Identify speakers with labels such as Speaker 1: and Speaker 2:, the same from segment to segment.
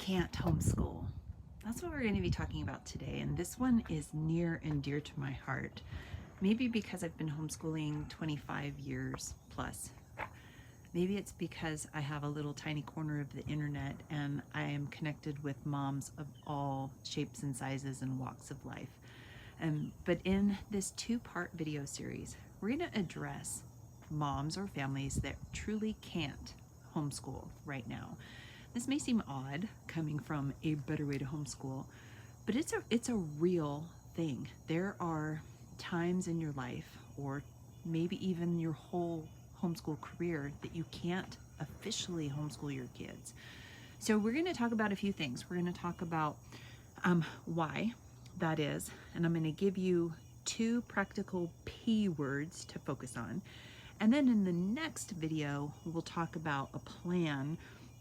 Speaker 1: Cant Homeschool. That's what we're going to be talking about today, and this one is near and dear to my heart. Maybe because I've been homeschooling 25 years plus. Maybe it's because I have a little tiny corner of the internet and I am connected with moms of all shapes and sizes and walks of life. But in this two-part video series, we're going to address moms or families that truly can't homeschool right now. This may seem odd coming from A Better Way to Homeschool, but it's a real thing. There are times in your life, or maybe even your whole homeschool career, that you can't officially homeschool your kids. So we're going to talk about a few things. We're going to talk about why that is, and I'm going to give you 2 practical P words to focus on. And then in the next video, we'll talk about a plan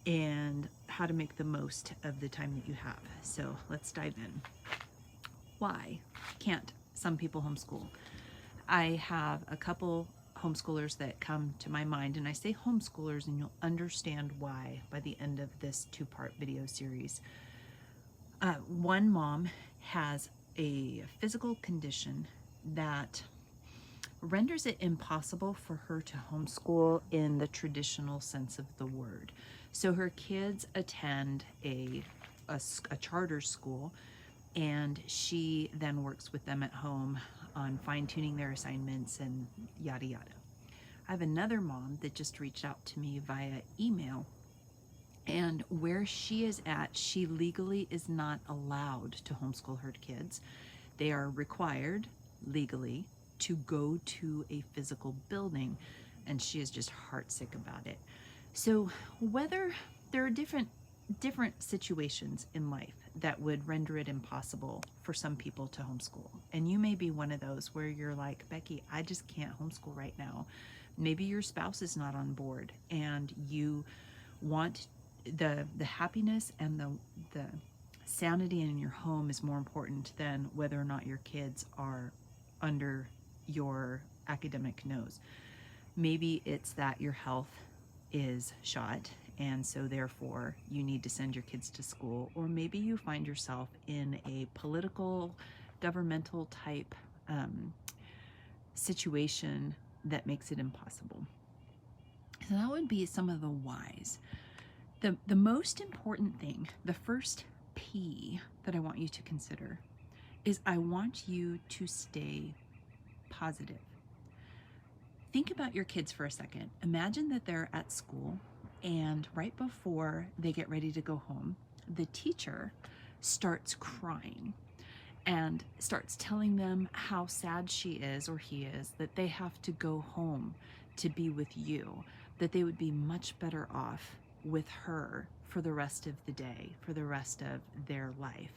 Speaker 1: and how to make the most of the time that you have. So let's dive in. Why can't some people homeschool? I have a couple homeschoolers that come to my mind, and I say homeschoolers, and you'll understand why by the end of this 2-part video series. One mom has a physical condition that renders it impossible for her to homeschool in the traditional sense of the word. So her kids attend a charter school, and she then works with them at home on fine-tuning their assignments and yada yada. I have another mom that just reached out to me via email, and where she is at, she legally is not allowed to homeschool her kids. They are required legally to go to a physical building, and she is just heartsick about it. So whether there are different situations in life that would render it impossible for some people to homeschool, and you may be one of those where you're like, Becky, I just can't homeschool right now. Maybe your spouse is not on board, and you want the happiness and the sanity in your home is more important than whether or not your kids are under your academic nose. Maybe it's that your health is shot, and so therefore you need to send your kids to school, or maybe you find yourself in a political, governmental type situation that makes it impossible. So that would be some of the whys. The most important thing, the first P that I want you to consider, is I want you to stay positive. Think about your kids for a second. Imagine that they're at school, and right before they get ready to go home, the teacher starts crying and starts telling them how sad she is, or he is, that they have to go home to be with you, that they would be much better off with her for the rest of the day, for the rest of their life,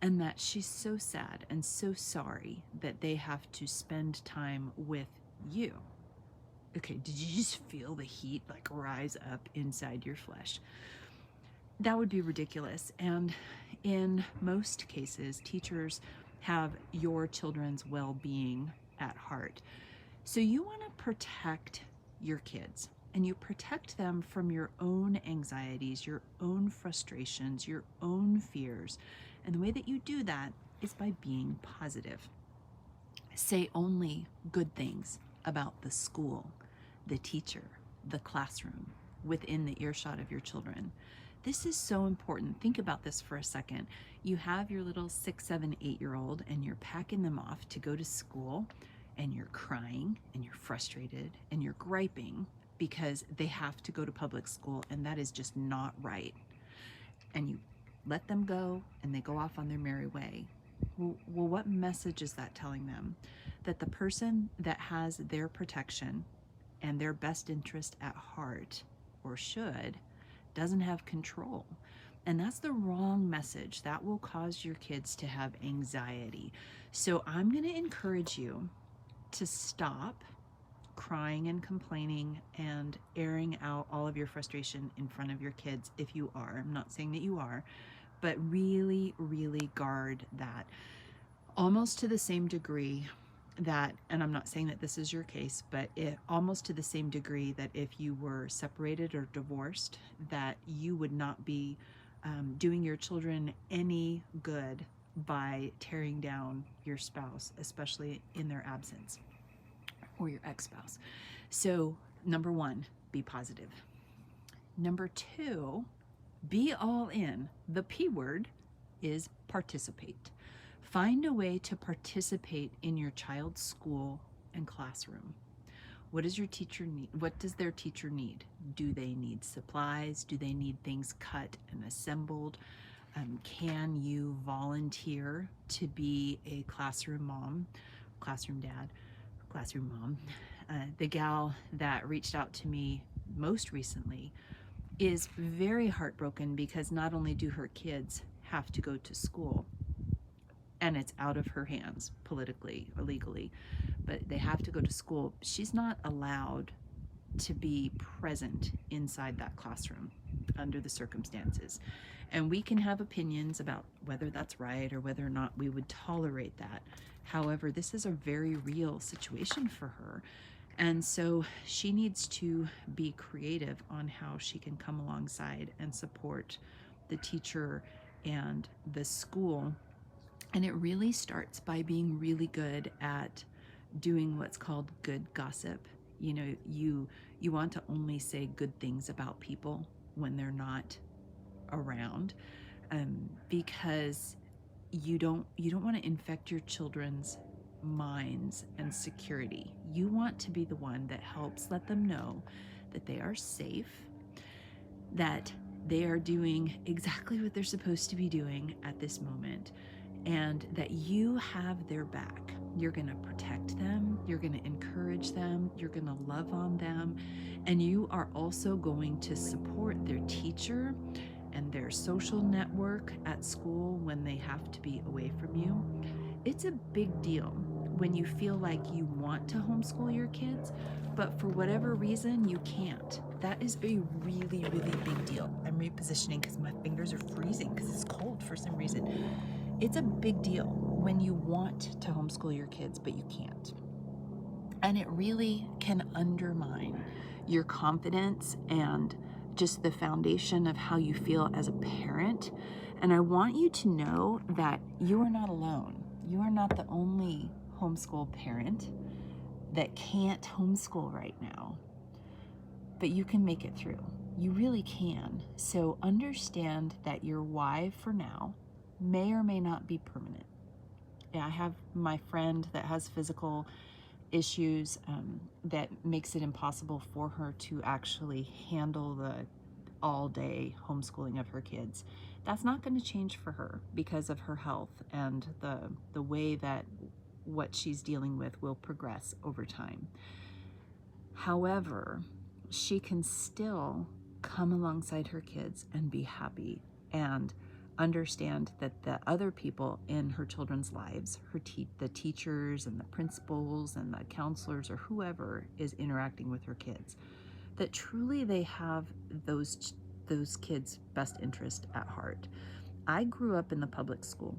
Speaker 1: and that she's so sad and so sorry that they have to spend time with you. Okay, did you just feel the heat like rise up inside your flesh? That would be ridiculous. And in most cases, teachers have your children's well-being at heart. So you want to protect your kids, and you protect them from your own anxieties, your own frustrations, your own fears. And the way that you do that is by being positive. Say only good things about the school, the teacher, the classroom, within the earshot of your children. This is so important. Think about this for a second. You have your little 6, 7, 8-year-old, and you're packing them off to go to school, and you're crying, and you're frustrated, and you're griping because they have to go to public school, and that is just not right. And you let them go, and they go off on their merry way. Well, what message is that telling them? That the person that has their protection and their best interest at heart, or should, doesn't have control. And that's the wrong message. That will cause your kids to have anxiety. So I'm going to encourage you to stop crying and complaining and airing out all of your frustration in front of your kids if you are. I'm not saying that you are, but really, really guard that. Almost to the same degree that, and I'm not saying that this is your case, but almost to the same degree that if you were separated or divorced, that you would not be doing your children any good by tearing down your spouse, especially in their absence, or your ex-spouse. So number one, be positive. Number two, be all in. The P word is participate. Find a way to participate in your child's school and classroom. What does your teacher need? What does their teacher need? Do they need supplies? Do they need things cut and assembled? Can you volunteer to be a classroom mom, classroom dad, classroom mom? The gal that reached out to me most recently is very heartbroken because not only do her kids have to go to school, and it's out of her hands politically or legally, but they have to go to school. She's not allowed to be present inside that classroom under the circumstances. And we can have opinions about whether that's right or whether or not we would tolerate that. However, this is a very real situation for her. And so she needs to be creative on how she can come alongside and support the teacher and the school. And it really starts by being really good at doing what's called good gossip. You know, you want to only say good things about people when they're not around, because you don't want to infect your children's minds and security. You want to be the one that helps let them know that they are safe, that they are doing exactly what they're supposed to be doing at this moment, and that you have their back. You're going to protect them, you're going to encourage them, you're going to love on them, and you are also going to support their teacher and their social network at school when they have to be away from you. It's a big deal when you feel like you want to homeschool your kids, but for whatever reason you can't. That is a really, really big deal. I'm repositioning because my fingers are freezing because it's cold for some reason. It's a big deal when you want to homeschool your kids, but you can't. And it really can undermine your confidence and just the foundation of how you feel as a parent. And I want you to know that you are not alone. You are not the only homeschool parent that can't homeschool right now, but you can make it through. You really can. So understand that your why for now may or may not be permanent. Yeah, I have my friend that has physical issues that makes it impossible for her to actually handle the all-day homeschooling of her kids. That's not going to change for her because of her health and the way that what she's dealing with will progress over time. However, she can still come alongside her kids and be happy and understand that the other people in her children's lives, the teachers and the principals and the counselors or whoever is interacting with her kids, that truly they have those kids' best interest at heart. I grew up in the public school,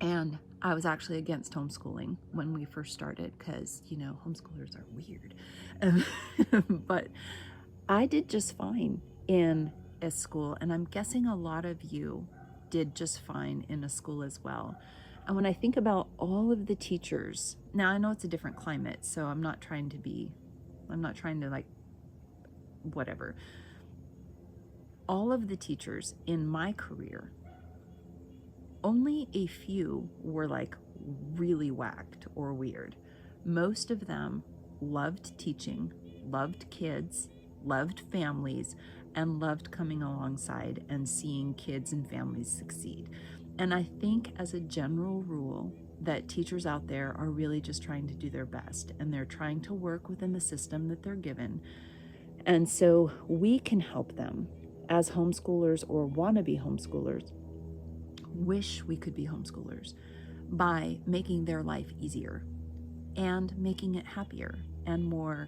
Speaker 1: and I was actually against homeschooling when we first started because, you know, homeschoolers are weird. But I did just fine in a school, and I'm guessing a lot of you did just fine in a school as well. And when I think about all of the teachers, now I know it's a different climate, so I'm not trying to like whatever. All of the teachers in my career, only a few were like really whacked or weird. Most of them loved teaching, loved kids, loved families, and loved coming alongside and seeing kids and families succeed. And I think as a general rule that teachers out there are really just trying to do their best, and they're trying to work within the system that they're given. And so we can help them as homeschoolers or wannabe homeschoolers wish we could be homeschoolers by making their life easier and making it happier and more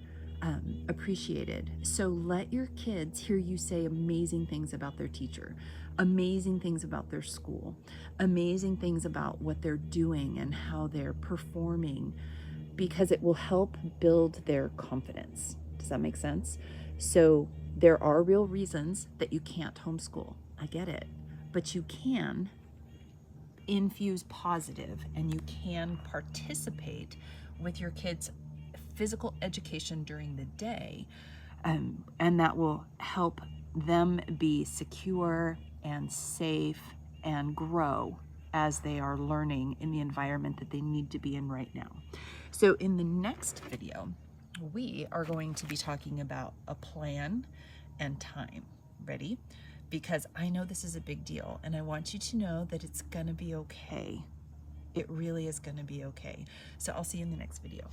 Speaker 1: appreciated. So let your kids hear you say amazing things about their teacher, amazing things about their school, amazing things about what they're doing and how they're performing, because it will help build their confidence. Does that make sense? So There are real reasons that you can't homeschool. I get it. But you can infuse positive, and you can participate with your kids' physical education during the day, and that will help them be secure and safe and grow as they are learning in the environment that they need to be in right now. So in the next video, we are going to be talking about a plan and time. Ready? Because I know this is a big deal, and I want you to know that it's gonna be okay. It really is gonna be okay. So I'll see you in the next video.